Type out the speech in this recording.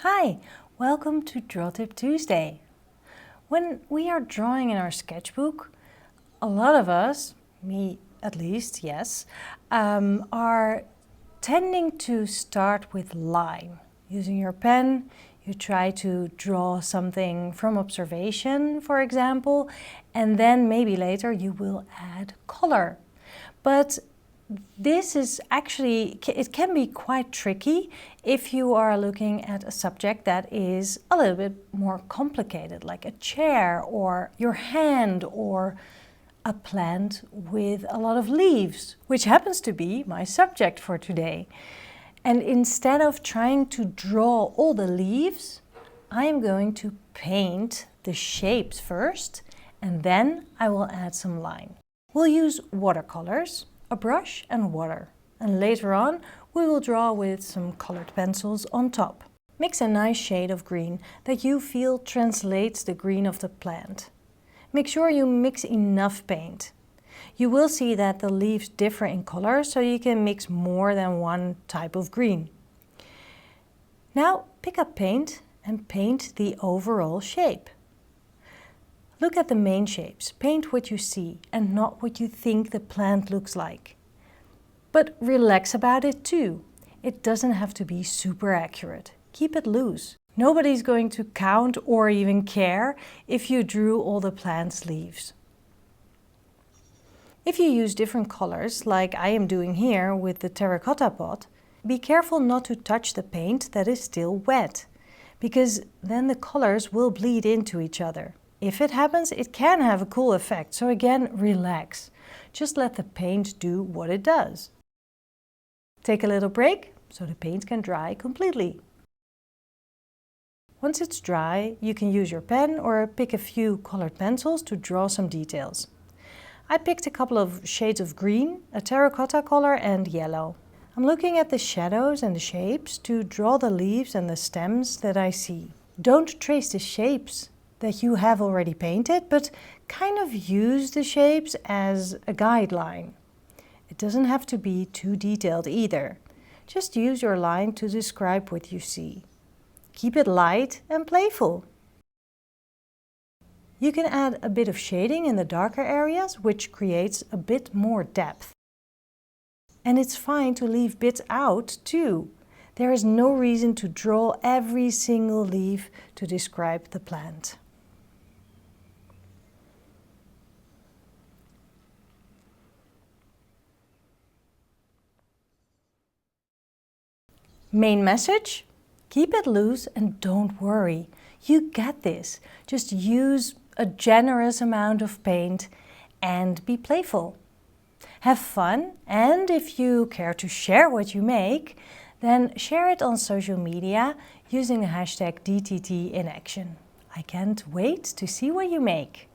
Hi, welcome to Draw Tip Tuesday. When we are drawing in our sketchbook, a lot of us, me at least, yes, are tending to start with line. Using your pen, you try to draw something from observation, for example, and then maybe later you will add color. But this is actually, it can be quite tricky if you are looking at a subject that is a little bit more complicated, like a chair or your hand or a plant with a lot of leaves, which happens to be my subject for today. And instead of trying to draw all the leaves, I am going to paint the shapes first, and then I will add some line. We'll use watercolors, a brush and water, and later on we will draw with some colored pencils on top. Mix a nice shade of green that you feel translates the green of the plant. Make sure you mix enough paint. You will see that the leaves differ in color, so you can mix more than one type of green. Now pick up paint and paint the overall shape. Look at the main shapes, paint what you see and not what you think the plant looks like. But relax about it too. It doesn't have to be super accurate. Keep it loose. Nobody's going to count or even care if you drew all the plant's leaves. If you use different colors, like I am doing here with the terracotta pot, be careful not to touch the paint that is still wet, because then the colors will bleed into each other. If it happens, it can have a cool effect, so again, relax. Just let the paint do what it does. Take a little break so the paint can dry completely. Once it's dry, you can use your pen or pick a few colored pencils to draw some details. I picked a couple of shades of green, a terracotta color and yellow. I'm looking at the shadows and the shapes to draw the leaves and the stems that I see. Don't trace the shapes that you have already painted, but kind of use the shapes as a guideline. It doesn't have to be too detailed either. Just use your line to describe what you see. Keep it light and playful. You can add a bit of shading in the darker areas, which creates a bit more depth. And it's fine to leave bits out too. There is no reason to draw every single leaf to describe the plant. Main message? Keep it loose and don't worry. You get this. Just use a generous amount of paint and be playful. Have fun, and if you care to share what you make, then share it on social media using the hashtag DTT in action. I can't wait to see what you make.